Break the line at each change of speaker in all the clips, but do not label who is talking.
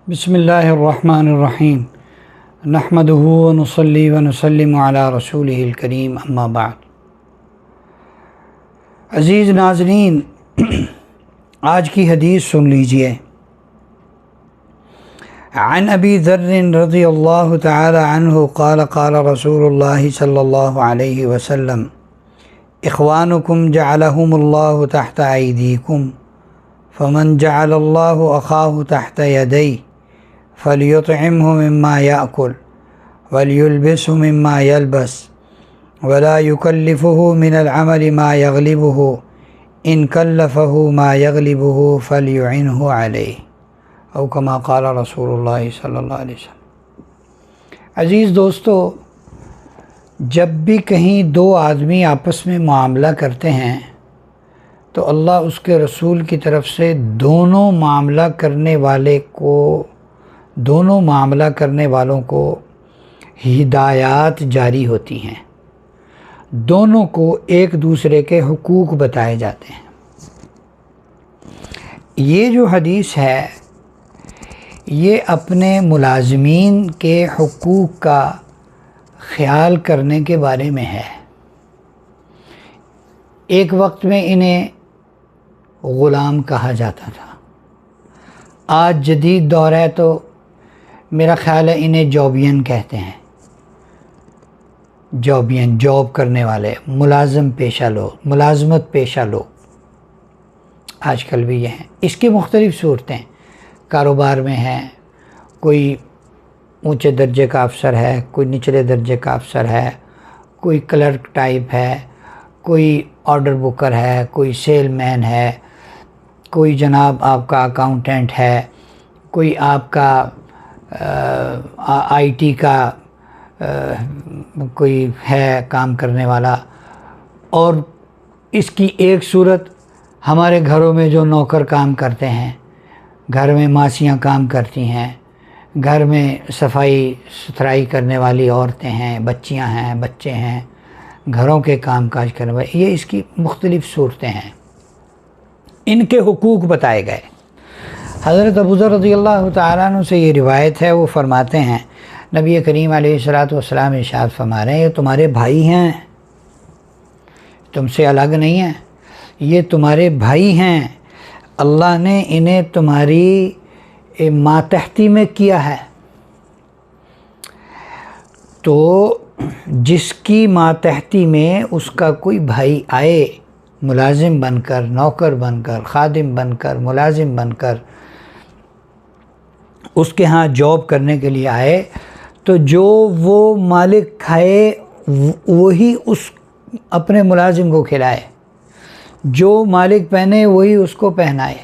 بسم اللہ الرحمن الرحیم نحمدہ ونصلی ونسلم علی رسولہ الکریم اما بعد۔ عزیز ناظرین، آج کی حدیث سن لیجئے۔ عن ابی ذر رضی اللہ تعالی عنہ قال قال رسول اللہ صلی اللہ علیہ وسلم اخوانکم جعلہم اللہ تحت ایدیکم فمن جعل اللہ اخاہ تحت یدیہ فلیطعمہ مما یأکل ولیلبسہ مما یلبس ولا یکلفہ من العمل ما یغلبہ ان کلفہ ما یغلبہ فلیعنہ علیہ او کما قال رسول اللہ صلی اللہ علیہ وسلم۔ عزیز دوستو، جب بھی کہیں دو آدمی آپس میں معاملہ کرتے ہیں تو اللہ اس کے رسول کی طرف سے دونوں معاملہ کرنے والوں کو ہدایات جاری ہوتی ہیں، دونوں کو ایک دوسرے کے حقوق بتائے جاتے ہیں۔ یہ جو حدیث ہے یہ اپنے ملازمین کے حقوق کا خیال کرنے کے بارے میں ہے۔ ایک وقت میں انہیں غلام کہا جاتا تھا، آج جدید دور ہے تو میرا خیال ہے انہیں جابین کہتے ہیں۔ جابین، جاب کرنے والے، ملازم پیشہ لوگ، ملازمت پیشہ لوگ آج کل بھی یہ ہیں۔ اس کی مختلف صورتیں کاروبار میں ہیں، کوئی اونچے درجے کا افسر ہے، کوئی نچلے درجے کا افسر ہے، کوئی کلرک ٹائپ ہے، کوئی آرڈر بکر ہے، کوئی سیل مین ہے، کوئی جناب آپ کا اکاؤنٹنٹ ہے، کوئی آپ کا آئی ٹی کا کوئی ہے کام کرنے والا۔ اور اس کی ایک صورت ہمارے گھروں میں جو نوکر کام کرتے ہیں، گھر میں ماسیاں کام کرتی ہیں، گھر میں صفائی ستھرائی کرنے والی عورتیں ہیں، بچیاں ہیں، بچے ہیں، گھروں کے کام کاج کرنے والے، یہ اس کی مختلف صورتیں ہیں۔ ان کے حقوق بتائے گئے۔ حضرت ابو ذر رضی اللہ تعالیٰ عنہ سے یہ روایت ہے، وہ فرماتے ہیں نبی کریم علیہ الصلوۃ ارشاد فرما رہے ہیں، یہ تمہارے بھائی ہیں، تم سے الگ نہیں ہیں، یہ تمہارے بھائی ہیں، اللہ نے انہیں تمہاری ماتحتی میں کیا ہے۔ تو جس کی ماتحتی میں اس کا کوئی بھائی آئے، ملازم بن کر، نوکر بن کر، خادم بن کر، ملازم بن کر اس کے ہاں جاب کرنے کے لیے آئے، تو جو وہ مالک کھائے وہی اس اپنے ملازم کو کھلائے، جو مالک پہنے وہی اس کو پہنائے،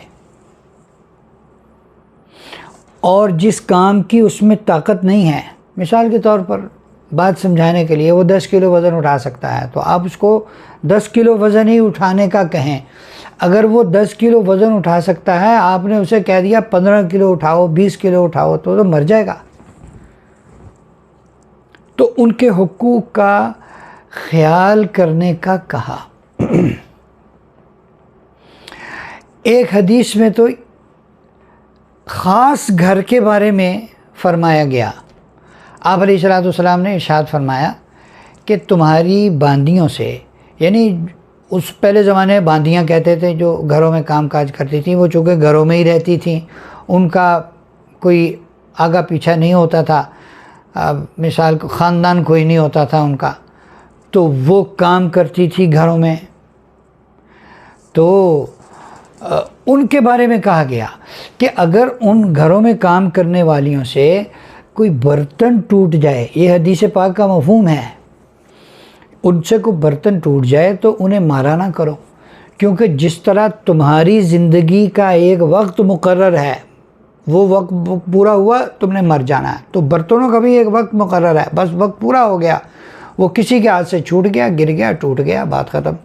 اور جس کام کی اس میں طاقت نہیں ہے، مثال کے طور پر بات سمجھانے کے لیے وہ 10 کلو وزن اٹھا سکتا ہے تو آپ اس کو 10 کلو وزن ہی اٹھانے کا کہیں۔ اگر وہ 10 کلو وزن اٹھا سکتا ہے، آپ نے اسے کہہ دیا 15 کلو اٹھاؤ، 20 کلو اٹھاؤ، تو مر جائے گا۔ تو ان کے حقوق کا خیال کرنے کا کہا۔ ایک حدیث میں تو خاص گھر کے بارے میں فرمایا گیا۔ آپ علیہ السلام نے ارشاد فرمایا کہ تمہاری باندیوں سے، یعنی اس پہلے زمانے میں باندیاں کہتے تھے جو گھروں میں کام کاج کرتی تھیں، وہ چونکہ گھروں میں ہی رہتی تھیں، ان کا کوئی آگا پیچھا نہیں ہوتا تھا، مثال کو خاندان کوئی نہیں ہوتا تھا ان کا، تو وہ کام کرتی تھی گھروں میں۔ تو ان کے بارے میں کہا گیا کہ اگر ان گھروں میں کام کرنے والیوں سے کوئی برتن ٹوٹ جائے، یہ حدیث پاک کا مفہوم ہے، ان سے کوئی برتن ٹوٹ جائے تو انہیں مارا نہ کرو، کیونکہ جس طرح تمہاری زندگی کا ایک وقت مقرر ہے، وہ وقت پورا ہوا تم نے مر جانا ہے، تو برتنوں کا بھی ایک وقت مقرر ہے، بس وقت پورا ہو گیا، وہ کسی کے ہاتھ سے چھوٹ گیا، گر گیا، ٹوٹ گیا، بات ختم،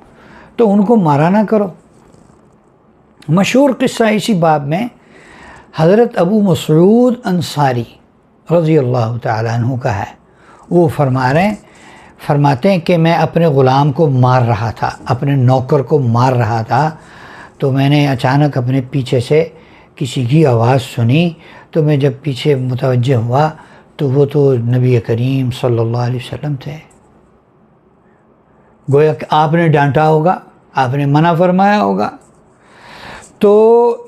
تو ان کو مارا نہ کرو۔ مشہور قصہ اسی باب میں حضرت ابو مسعود انصاری رضی اللہ تعالیٰ عنہ کا ہے۔ وہ فرماتے ہیں کہ میں اپنے غلام کو مار رہا تھا، اپنے نوکر کو مار رہا تھا، تو میں نے اچانک اپنے پیچھے سے کسی کی آواز سنی تو میں جب پیچھے متوجہ ہوا تو وہ تو نبی کریم صلی اللہ علیہ وسلم تھے۔ گویا کہ آپ نے ڈانٹا ہوگا، آپ نے منع فرمایا ہوگا، تو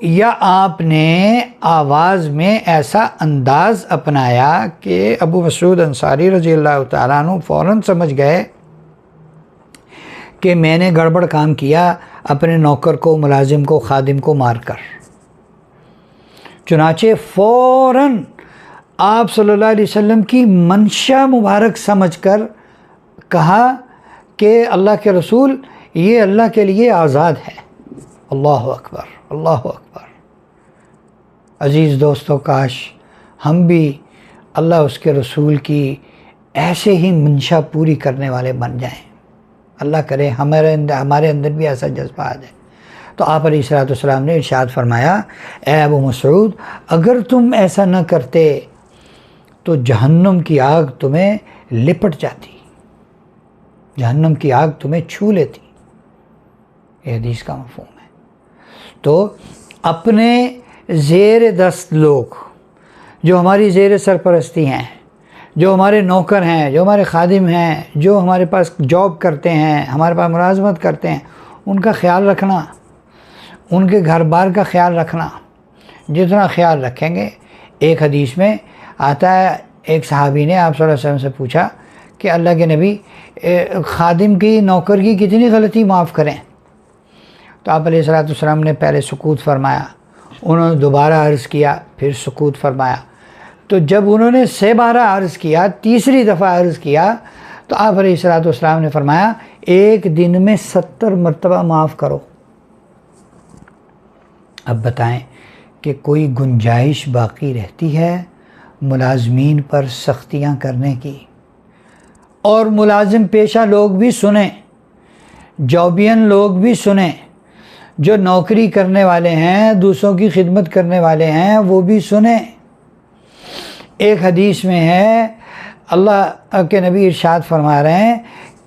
یا آپ نے آواز میں ایسا انداز اپنایا کہ ابو مسعود انصاری رضی اللہ تعالیٰ عنہ فوراً سمجھ گئے کہ میں نے گڑبڑ کام کیا اپنے نوکر کو، ملازم کو، خادم کو مار کر۔ چنانچہ فوراً آپ صلی اللہ علیہ وسلم کی منشا مبارک سمجھ کر کہا کہ اللہ کے رسول یہ اللہ کے لیے آزاد ہے۔ اللہ اکبر، اللہ اکبر۔ عزیز دوستو، کاش ہم بھی اللہ اس کے رسول کی ایسے ہی منشا پوری کرنے والے بن جائیں۔ اللہ کرے ہمارے اندر بھی ایسا جذبہ آ جائے۔ تو آپ علیہ الصلوۃ والسلام نے ارشاد فرمایا، اے ابو مسعود، اگر تم ایسا نہ کرتے تو جہنم کی آگ تمہیں لپٹ جاتی، جہنم کی آگ تمہیں چھو لیتی۔ یہ حدیث کا مفہوم ہے۔ تو اپنے زیر دست لوگ جو ہماری زیر سرپرستی ہیں، جو ہمارے نوکر ہیں، جو ہمارے خادم ہیں، جو ہمارے پاس جاب کرتے ہیں، ہمارے پاس ملازمت کرتے ہیں، ان کا خیال رکھنا، ان کے گھر بار کا خیال رکھنا۔ جتنا خیال رکھیں گے، ایک حدیث میں آتا ہے ایک صحابی نے آپ صلی اللہ علیہ وسلم سے پوچھا کہ اللہ کے نبی، خادم کی، نوکر کی کتنی غلطی معاف کریں؟ تو آپ علیہ السلام نے پہلے سکوت فرمایا، انہوں نے دوبارہ عرض کیا، پھر سکوت فرمایا۔ تو جب انہوں نے 6 بار عرض کیا، تیسری دفعہ عرض کیا، تو آپ علیہ السلام نے فرمایا ایک دن میں 70 مرتبہ معاف کرو۔ اب بتائیں کہ کوئی گنجائش باقی رہتی ہے ملازمین پر سختیاں کرنے کی؟ اور ملازم پیشہ لوگ بھی سنیں، جابین لوگ بھی سنیں، جو نوکری کرنے والے ہیں، دوسروں کی خدمت کرنے والے ہیں، وہ بھی سنیں۔ ایک حدیث میں ہے، اللہ کے نبی ارشاد فرما رہے ہیں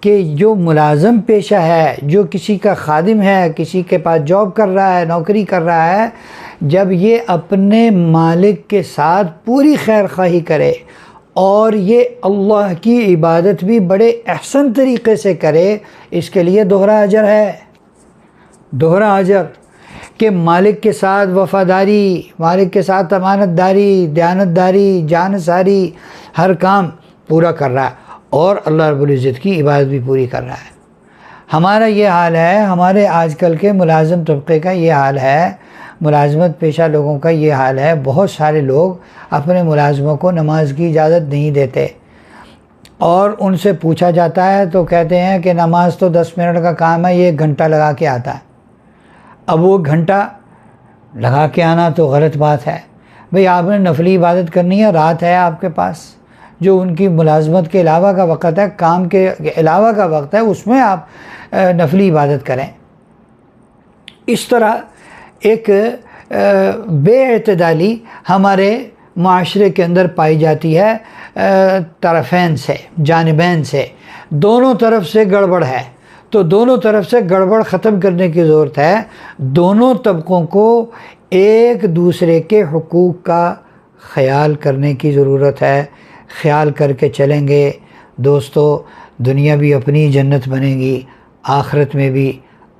کہ جو ملازم پیشہ ہے، جو کسی کا خادم ہے، کسی کے پاس جاب کر رہا ہے، نوکری کر رہا ہے، جب یہ اپنے مالک کے ساتھ پوری خیر خواہی کرے اور یہ اللہ کی عبادت بھی بڑے احسن طریقے سے کرے، اس کے لیے دوہرا اجر ہے، دوہرا اجر، کہ مالک کے ساتھ وفاداری، مالک کے ساتھ امانت داری، دیانت داری، جانثاری، ہر کام پورا کر رہا ہے اور اللہ رب العزت کی عبادت بھی پوری کر رہا ہے۔ ہمارا یہ حال ہے، ہمارے آج کل کے ملازم طبقے کا یہ حال ہے، ملازمت پیشہ لوگوں کا یہ حال ہے۔ بہت سارے لوگ اپنے ملازموں کو نماز کی اجازت نہیں دیتے، اور ان سے پوچھا جاتا ہے تو کہتے ہیں کہ نماز تو 10 منٹ کا کام ہے، یہ 1 گھنٹہ لگا کے آتا ہے۔ اب وہ گھنٹہ لگا کے آنا تو غلط بات ہے۔ بھئی آپ نے نفلی عبادت کرنی ہے، رات ہے آپ کے پاس، جو ان کی ملازمت کے علاوہ کا وقت ہے، کام کے علاوہ کا وقت ہے، اس میں آپ نفلی عبادت کریں۔ اس طرح ایک بے اعتدالی ہمارے معاشرے کے اندر پائی جاتی ہے، طرفین سے، جانبین سے، دونوں طرف سے گڑبڑ ہے۔ تو دونوں طرف سے گڑبڑ ختم کرنے کی ضرورت ہے۔ دونوں طبقوں کو ایک دوسرے کے حقوق کا خیال کرنے کی ضرورت ہے۔ خیال کر کے چلیں گے دوستو، دنیا بھی اپنی جنت بنے گی، آخرت میں بھی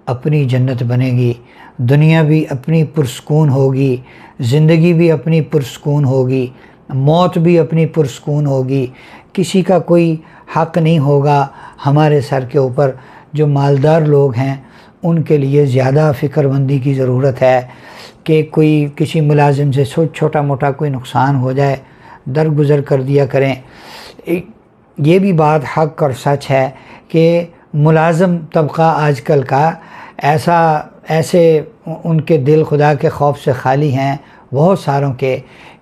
اپنی جنت بنے گی، دنیا بھی اپنی پرسکون ہوگی، زندگی بھی اپنی پرسکون ہوگی، موت بھی اپنی پرسکون ہوگی۔ کسی کا کوئی حق نہیں ہوگا ہمارے سر کے اوپر۔ جو مالدار لوگ ہیں ان کے لیے زیادہ فکر مندی کی ضرورت ہے کہ کوئی کسی ملازم سے چھوٹا موٹا کوئی نقصان ہو جائے، درگزر کر دیا کریں۔ یہ بھی بات حق اور سچ ہے کہ ملازم طبقہ آج کل کا ایسے ان کے دل خدا کے خوف سے خالی ہیں بہت ساروں کے،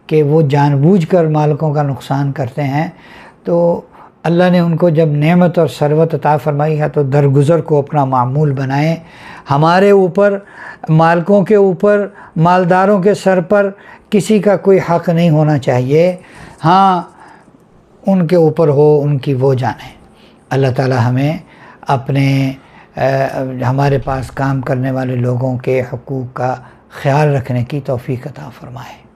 کہ وہ جان بوجھ کر مالکوں کا نقصان کرتے ہیں۔ تو اللہ نے ان کو جب نعمت اور ثروت عطا فرمائی ہے تو درگزر کو اپنا معمول بنائیں۔ ہمارے اوپر، مالکوں کے اوپر، مالداروں کے سر پر کسی کا کوئی حق نہیں ہونا چاہیے۔ ہاں، ان کے اوپر ہو، ان کی وہ جانیں۔ اللہ تعالی ہمیں اپنے ہمارے پاس کام کرنے والے لوگوں کے حقوق کا خیال رکھنے کی توفیق عطا فرمائے۔